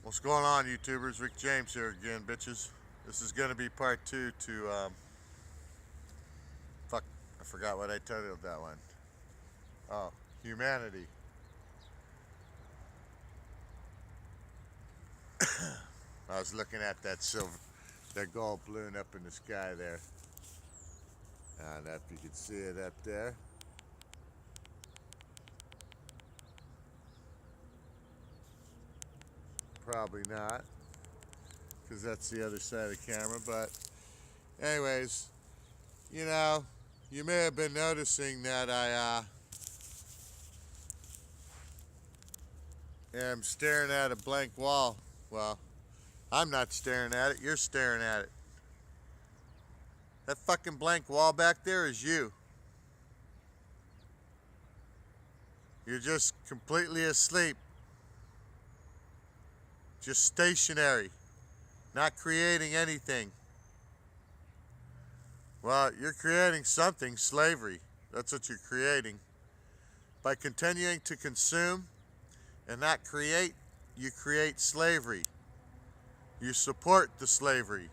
What's going on, YouTubers? Rick James here again, bitches. This is going to be part two to, fuck, I forgot what I titled that one. Oh, humanity. I was looking at that that gold balloon up in the sky there. I don't know if you can see it up there. Probably not, because that's the other side of the camera. But anyways, you may have been noticing that I am staring at a blank wall. Well, I'm not staring at it, you're staring at it. That fucking blank wall back there is you. You're just completely asleep. Just stationary. Not creating anything. Well, you're creating something, slavery. That's what you're creating. By continuing to consume and not create, you create slavery. You support the slavery.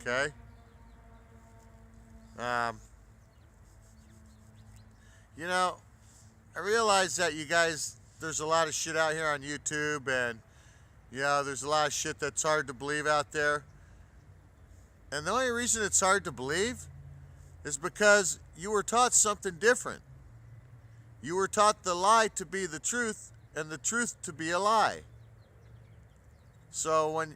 Okay? I realize that you guys, there's a lot of shit out here on YouTube, and there's a lot of shit that's hard to believe out there. And the only reason it's hard to believe is because you were taught something different. You were taught the lie to be the truth and the truth to be a lie. So when,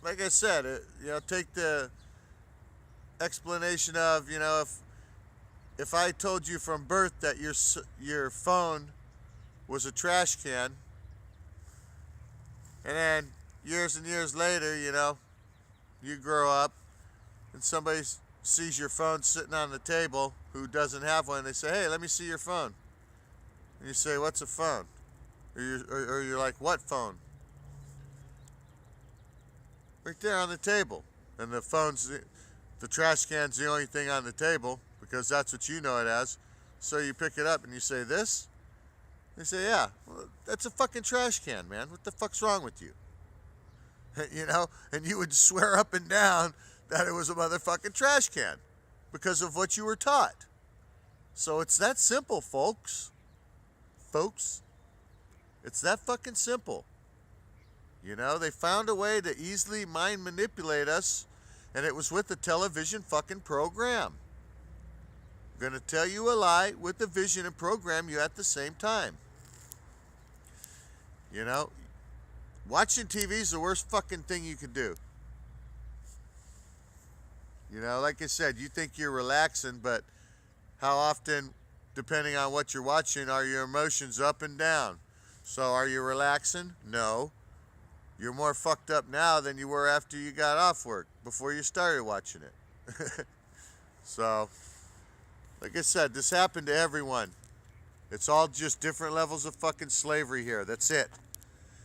like I said, take the explanation of, if I told you from birth that your phone was a trash can, and then years and years later, you grow up and somebody sees your phone sitting on the table who doesn't have one, they say, hey, let me see your phone. And you say, what's a phone? Or you're like, what phone? Right there on the table. And the trash can's the only thing on the table because that's what you know it as. So you pick it up and you say, this? They say, yeah, well, that's a fucking trash can, man. What the fuck's wrong with you? And you would swear up and down that it was a motherfucking trash can because of what you were taught. So it's that simple, folks. It's that fucking simple. They found a way to easily mind manipulate us, and it was with the television fucking program. I'm gonna tell you a lie with the vision and program you at the same time. Watching TV is the worst fucking thing you could do. Like I said, you think you're relaxing, but how often, depending on what you're watching, are your emotions up and down? So are you relaxing? No. You're more fucked up now than you were after you got off work, before you started watching it. So, like I said, this happened to everyone. It's all just different levels of fucking slavery here. That's it.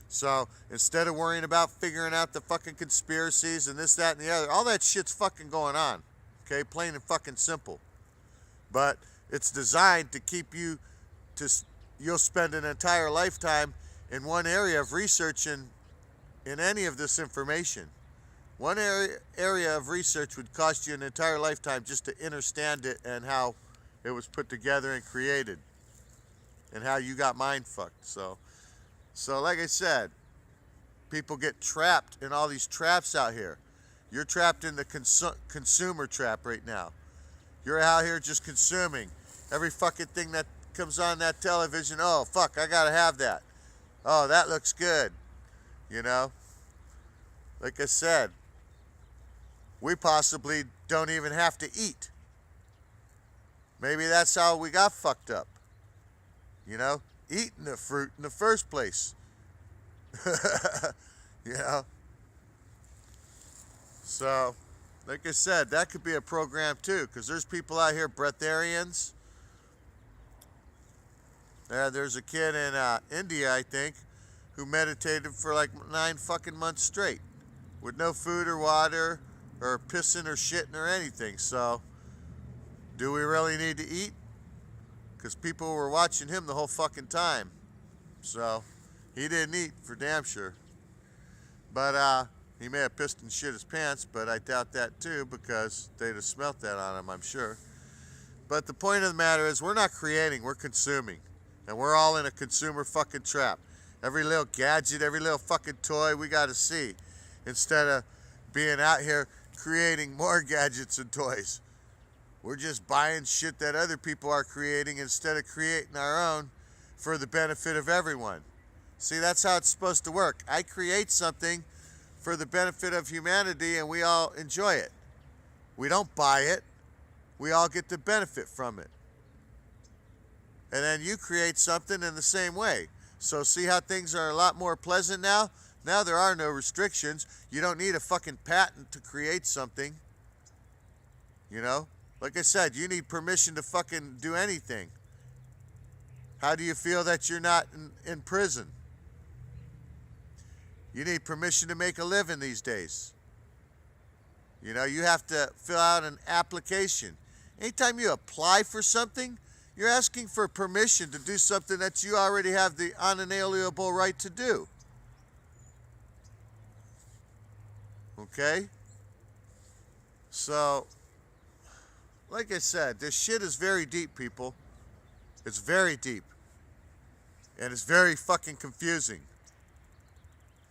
So, instead of worrying about figuring out the fucking conspiracies and this, that, and the other, all that shit's fucking going on. Okay? Plain and fucking simple. But it's designed to keep you you'll spend an entire lifetime in one area of research in any of this information. One area of research would cost you an entire lifetime just to understand it and how it was put together and created and how you got mind fucked. So like I said, people get trapped in all these traps out here. You're trapped in the consumer trap right now. You're out here just consuming every fucking thing that comes on that television. Oh, fuck, I gotta have that. Oh, that looks good. Like I said, we possibly don't even have to eat. Maybe that's how we got fucked up. Eating the fruit in the first place. So, like I said, that could be a program too, because there's people out here, breatharians. There's a kid in India, I think, who meditated for like 9 fucking months straight with no food or water or pissing or shitting or anything. So, do we really need to eat? Because people were watching him the whole fucking time. So he didn't eat for damn sure. But he may have pissed and shit his pants, but I doubt that too because they'd have smelt that on him, I'm sure. But the point of the matter is we're not creating, we're consuming. And we're all in a consumer fucking trap. Every little gadget, every little fucking toy we got to see. Instead of being out here creating more gadgets and toys. We're just buying shit that other people are creating instead of creating our own for the benefit of everyone. See, that's how it's supposed to work. I create something for the benefit of humanity and we all enjoy it. We don't buy it. We all get to benefit from it. And then you create something in the same way. So see how things are a lot more pleasant now? Now there are no restrictions. You don't need a fucking patent to create something. You know? Like I said, you need permission to fucking do anything. How do you feel that you're not in prison? You need permission to make a living these days. You know, you have to fill out an application. Anytime you apply for something, you're asking for permission to do something that you already have the unalienable right to do. Okay? So, like I said, this shit is very deep, people. It's very deep. And it's very fucking confusing.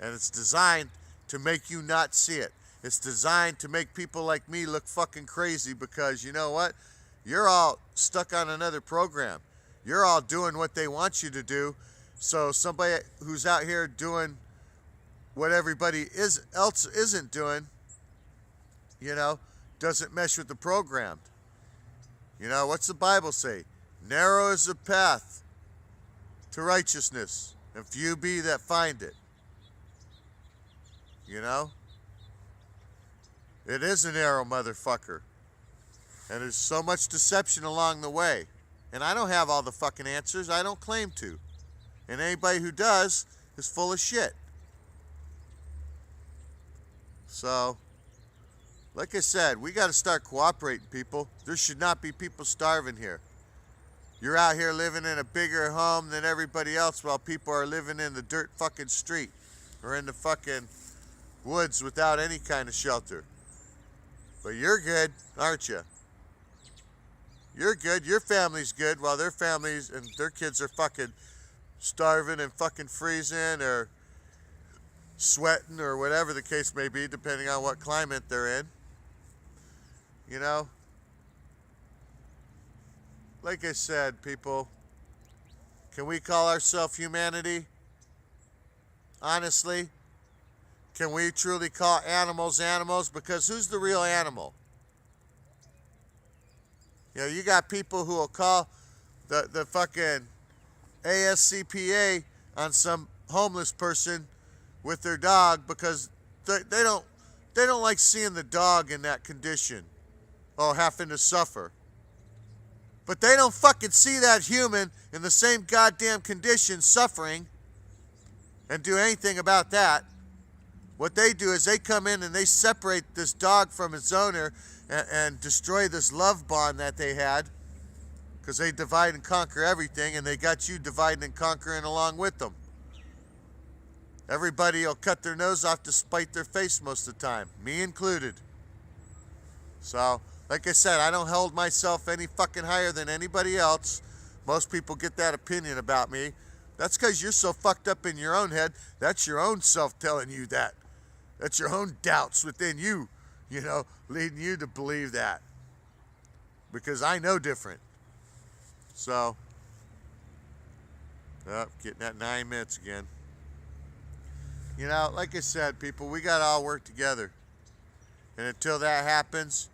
And it's designed to make you not see it. It's designed to make people like me look fucking crazy because you know what? You're all stuck on another program. You're all doing what they want you to do. So somebody who's out here doing what everybody else isn't doing, you know, doesn't mesh with the program. You know, what's the Bible say? Narrow is the path to righteousness, and few be that find it. You know? It is a narrow motherfucker. And there's so much deception along the way. And I don't have all the fucking answers. I don't claim to. And anybody who does is full of shit. So, like I said, we got to start cooperating, people. There should not be people starving here. You're out here living in a bigger home than everybody else while people are living in the dirt fucking street or in the fucking woods without any kind of shelter. But you're good, aren't you? You're good. Your family's good while their families and their kids are fucking starving and fucking freezing or sweating or whatever the case may be, depending on what climate they're in. You know? Like I said, people, can we call ourselves humanity? Honestly? Can we truly call animals animals? Because who's the real animal? You know, you got people who will call the fucking ASCPA on some homeless person with their dog because they don't like seeing the dog in that condition or having to suffer. But they don't fucking see that human in the same goddamn condition suffering and do anything about that. What they do is they come in and they separate this dog from its owner and destroy this love bond that they had because they divide and conquer everything, and they got you dividing and conquering along with them. Everybody will cut their nose off to spite their face most of the time, me included. So, like I said, I don't hold myself any fucking higher than anybody else. Most people get that opinion about me. That's because you're so fucked up in your own head. That's your own self telling you that. That's your own doubts within you, you know, leading you to believe that. Because I know different. So, getting that 9 minutes again. You know, like I said, people, we got to all work together. And until that happens,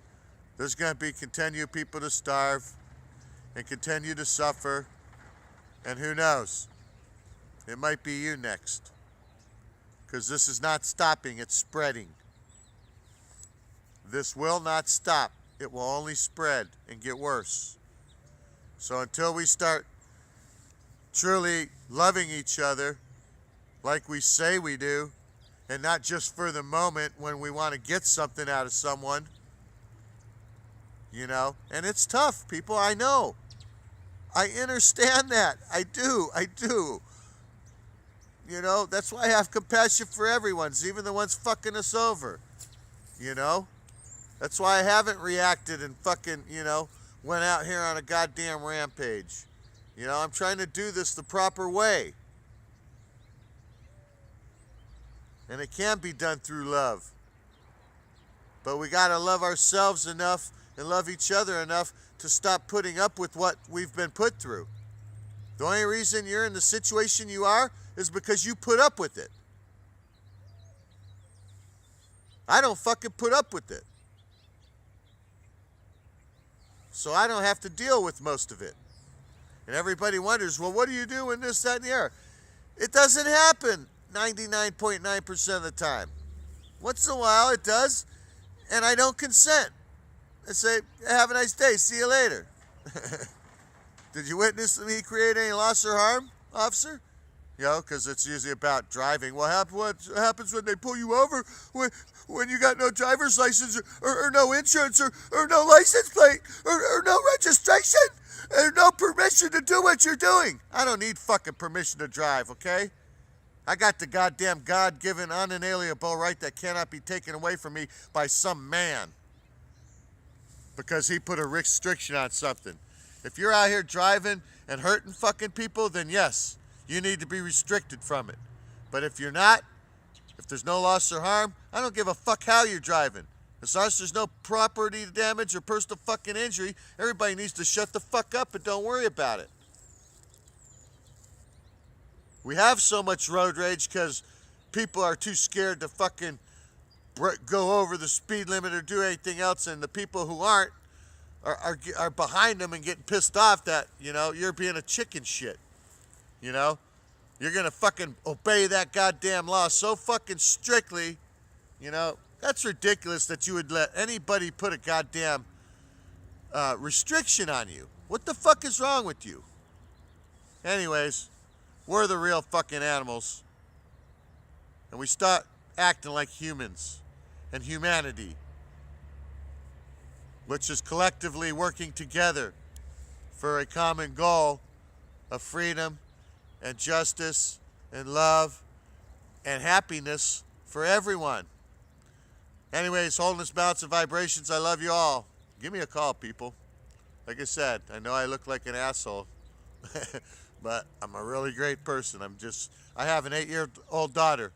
there's going to be continued people to starve and continue to suffer. And who knows? It might be you next. Because this is not stopping, it's spreading. This will not stop. It will only spread and get worse. So until we start truly loving each other like we say we do, and not just for the moment when we want to get something out of someone, you know, and it's tough, people, I know. I understand that. I do. You know, that's why I have compassion for everyone, even the ones fucking us over. You know? That's why I haven't reacted and fucking, went out here on a goddamn rampage. You know, I'm trying to do this the proper way. And it can be done through love. But we gotta love ourselves enough and love each other enough to stop putting up with what we've been put through. The only reason you're in the situation you are is because you put up with it. I don't fucking put up with it. So I don't have to deal with most of it. And everybody wonders, well, what do you do when this, that, and the other? It doesn't happen 99.9% of the time. Once in a while it does, and I don't consent. I say, have a nice day, see you later. Did you witness me create any loss or harm, officer? You know, because it's usually about driving. What happens when they pull you over when you got no driver's license or no insurance or no license plate or no registration or no permission to do what you're doing? I don't need fucking permission to drive, okay? I got the goddamn God-given unalienable right that cannot be taken away from me by some man because he put a restriction on something. If you're out here driving and hurting fucking people, then yes, you need to be restricted from it. But if you're not, if there's no loss or harm, I don't give a fuck how you're driving. As long as there's no property damage or personal fucking injury, everybody needs to shut the fuck up and don't worry about it. We have so much road rage because people are too scared to fucking go over the speed limit or do anything else, and the people who aren't are behind them and getting pissed off that, you're being a chicken shit. You're gonna fucking obey that goddamn law so fucking strictly. That's ridiculous that you would let anybody put a goddamn restriction on you. What the fuck is wrong with you? Anyways, we're the real fucking animals. And we start acting like humans and humanity, which is collectively working together for a common goal of freedom and justice and love and happiness for everyone. Anyways, wholeness, balance, and vibrations, I love you all. Give me a call, people. Like I said, I know I look like an asshole, but I'm a really great person. I have an 8-year-old daughter.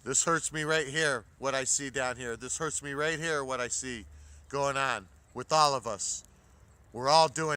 This hurts me right here, what I see down here. This hurts me right here, what I see going on with all of us. We're all doing